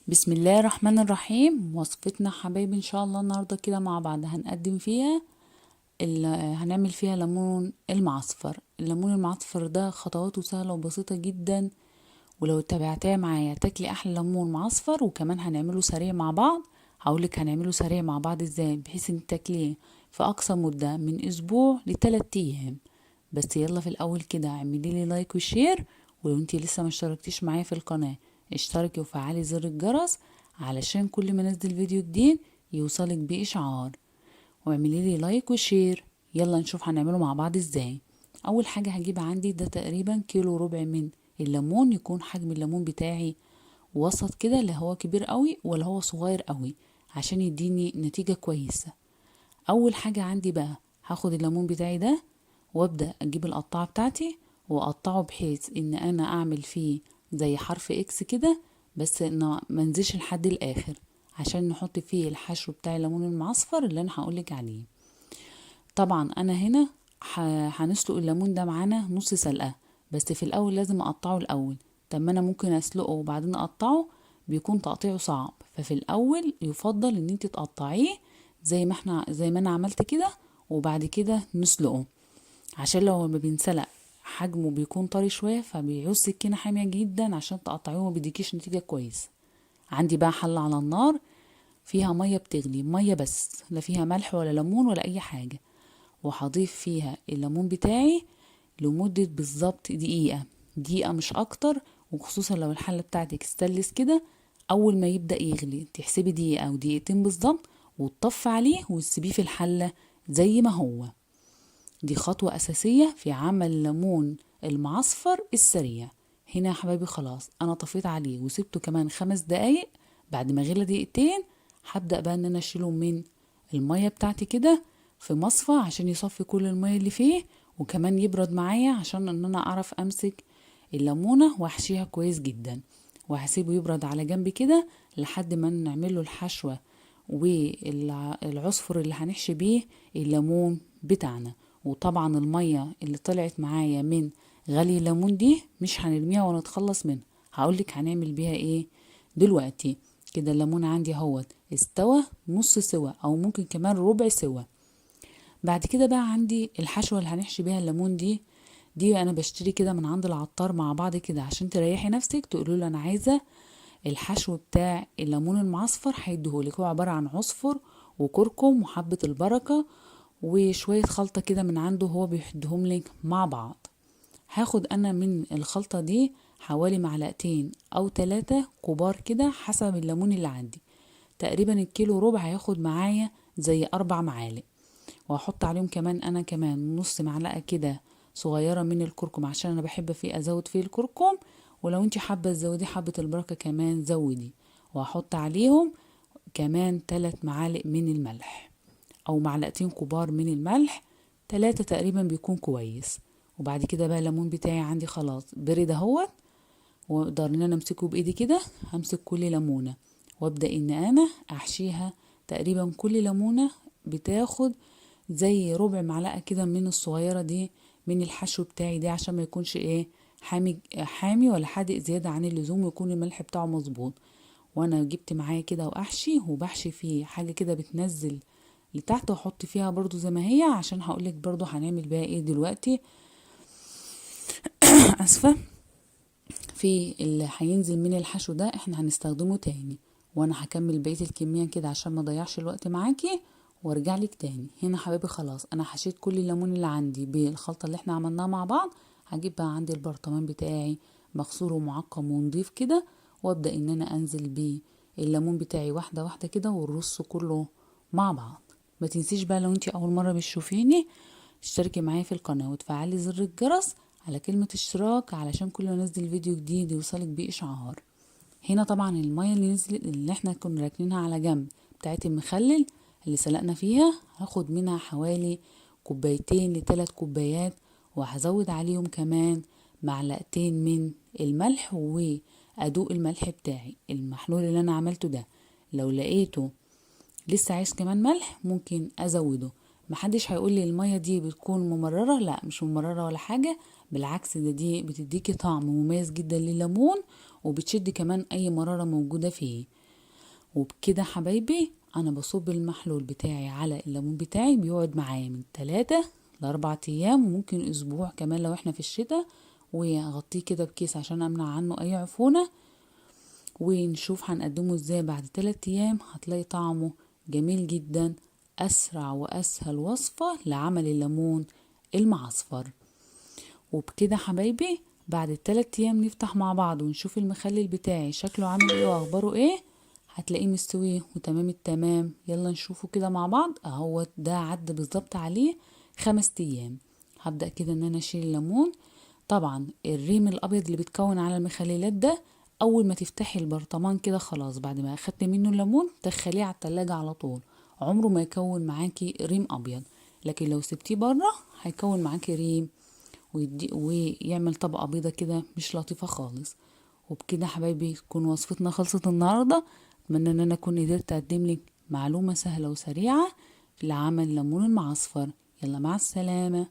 بسم الله الرحمن الرحيم. وصفتنا حبايبي ان شاء الله النهارده كده مع بعض هنقدم فيها هنعمل فيها ليمون المعصفر. الليمون المعصفر ده خطواته سهله وبسيطه جدا، ولو اتبعتها معايا تاكلي احلى ليمون معصفر. وكمان هنعمله سريع مع بعض. هقولك هنعمله سريع مع بعض ازاي بحيث ان تاكليه في اقصى مده من اسبوع ل3 ايام. بس يلا في الاول كده اعملي لي لايك وشير، ولو انتي لسه ما اشتركتيش معايا في القناه اشتركي وفعلي زر الجرس علشان كل ما انزل فيديو جديد يوصلك باشعار، واعملي لي لايك وشير. يلا نشوف هنعمله مع بعض ازاي. اول حاجه هجيب عندي ده تقريبا كيلو ربع من الليمون. يكون حجم الليمون بتاعي وسط كده، لا هو كبير قوي ولا هو صغير قوي، عشان يديني نتيجه كويسه. اول حاجه عندي بقى هاخد الليمون بتاعي ده وابدا اجيب القطاعه بتاعتي واقطعه بحيث ان انا اعمل فيه زي حرف اكس كده، بس ان منزلش لحد الاخر عشان نحط فيه الحشو بتاع الليمون المعصفر اللي انا هقولك عليه. طبعا انا هنا هنسلق الليمون ده معانا نص سلقه، بس في الاول لازم اقطعه الاول. طب ما انا ممكن اسلقه وبعدين اقطعه، بيكون تقطيعه صعب. ففي الاول يفضل ان انت تقطعيه زي ما انا عملت كده، وبعد كده نسلقه. عشان لو ما بينسلق حجمه بيكون طري شويه فبيعوز سكينه حاميه جدا عشان تقطعيه وما بيديكيش نتيجه كويسه. عندي بقى حله على النار فيها ميه بتغلي، ميه بس لا فيها ملح ولا ليمون ولا اي حاجه، وهضيف فيها الليمون بتاعي لمده بالظبط دقيقه، دقيقه مش اكتر. وخصوصا لو الحله بتاعتك استلس كده، اول ما يبدا يغلي تحسبي دقيقه او دقيقتين بالظبط وتطفي عليه وتسيبيه في الحله زي ما هو. دي خطوة أساسية في عمل الليمون المعصفر السريع. هنا يا حبايبي خلاص أنا طفيت عليه وسبته كمان 5 دقايق. بعد ما غلى دقيقتين هبدأ بقى إن أنا أشيله من المية بتاعتي كده في مصفى عشان يصفي كل المية اللي فيه، وكمان يبرد معايا عشان إن أنا أعرف أمسك الليمونة وأحشيها كويس جدا. وهسيبه يبرد على جنب كده لحد ما نعمله الحشوة والعصفر اللي هنحشي بيه الليمون بتاعنا. وطبعا المية اللي طلعت معايا من غلي الليمون دي مش هنرميها ونتخلص منها، هقولك هنعمل بيها ايه دلوقتي. كده الليمون عندي اهوت استوى نص سوا او ممكن كمان ربع سوا. بعد كده بقى عندي الحشوة اللي هنحشي بيها الليمون دي انا بشتري كده من عند العطار مع بعض كده عشان تريحي نفسك. تقولوا له انا عايزة الحشو بتاع الليمون المعصفر، هيديهولك. هو عبارة عن عصفر وكركم وحبة البركة وشوية خلطة كده من عنده، هو بيحدهم لك مع بعض. هاخد انا من الخلطة دي حوالي معلقتين او 3 كبار كده حسب الليمون اللي عندي. تقريبا الكيلو ربع هياخد معايا زي 4 معالق. وهحط عليهم كمان انا كمان نص معلقة كده صغيرة من الكركم عشان انا بحب فيه ازود فيه الكركم. ولو انت حابة تزودي حبة البركة كمان زودي. وهحط عليهم كمان 3 معالق من الملح او معلقتين كبار من الملح، 3 تقريبا بيكون كويس. وبعد كده بقى الليمون بتاعي عندي خلاص برد اهوت، واقدر ان انا امسكه بايدي كده. همسك كل ليمونة وابدأ ان انا احشيها. تقريبا كل ليمونة بتاخد زي ربع معلقة كده من الصغيرة دي من الحشو بتاعي ده، عشان ما يكونش ايه حامي ولا حادق زيادة عن اللزوم، ويكون الملح بتاعه مظبوط. وانا جبت معايا كده واحشي وبحشي فيه حاجة كده بتنزل لتحت، واحط فيها برضو زي ما هي عشان هقولك برضو هنعمل بيها ايه دلوقتي. اسفة. في اللي هينزل من الحشو ده احنا هنستخدمه تاني، وانا هكمل بقية الكمية كده عشان ما ضيعش الوقت معاكي وارجع لك تاني. هنا حبايبي خلاص انا حشيت كل الليمون اللي عندي بالخلطة اللي احنا عملناها مع بعض. هجيب بقى عندي البرطمان بتاعي مغسول ومعقم ونضيف كده، وابدأ ان انا انزل بيه الليمون بتاعي واحدة واحدة كده والرص كله مع بعض. ما تنسيش بقى لو انتي اول مرة بتشوفيني اشتركي معايا في القناة وتفعلي زر الجرس على كلمة اشتراك علشان كل ما انزل فيديو جديد يوصلك بيه اشعار. هنا طبعا المية اللي نزلت اللي احنا كنا راكنينها على جنب بتاعت المخلل اللي سلقنا فيها، هاخد منها حوالي 2 ل3 كوبايات. وهزود عليهم كمان معلقتين من الملح وادوق الملح بتاعي المحلول اللي انا عملته ده. لو لقيته لسه عايز كمان ملح ممكن ازوده. محدش هيقولي المية دي بتكون ممررة، لا مش ممررة ولا حاجة، بالعكس دي بتديكي طعم مميز جدا لليمون، وبتشد كمان اي مرارة موجودة فيه. وبكده حبايبي انا بصب المحلول بتاعي على الليمون بتاعي، بيقعد معايا من 3 ل4 ايام وممكن اسبوع كمان لو احنا في الشتاء. واغطيه كده بكيس عشان امنع عنه اي عفونة. ونشوف هنقدمه ازاي بعد 3 ايام. هتلاقي طعمه جميل جدا، اسرع واسهل وصفة لعمل الليمون المعصفر. وبكده حبايبي بعد ال3 ايام نفتح مع بعض ونشوف المخلل بتاعي شكله عامل ايه واخباره ايه. هتلاقيه مستوي وتمام التمام. يلا نشوفه كده مع بعض. اهو ده عد بالظبط عليه 5 ايام. هبدأ كده ان انا اشيل الليمون. طبعا الريم الابيض اللي بيتكون على المخللات ده اول ما تفتحي البرطمان كده خلاص، بعد ما اخدت منه الليمون دخليه على التلاجة على طول، عمره ما يكون معاكي ريم ابيض. لكن لو سبتيه بره هيكون معاكي ريم ويعمل طبقة بيضة كده مش لطيفة خالص. وبكده حبايبي تكون وصفتنا خلصت النهاردة. اتمنى ان انا اكون قدرت اقدم لك معلومة سهلة وسريعة لعمل ليمون المعصفر. يلا مع السلامة.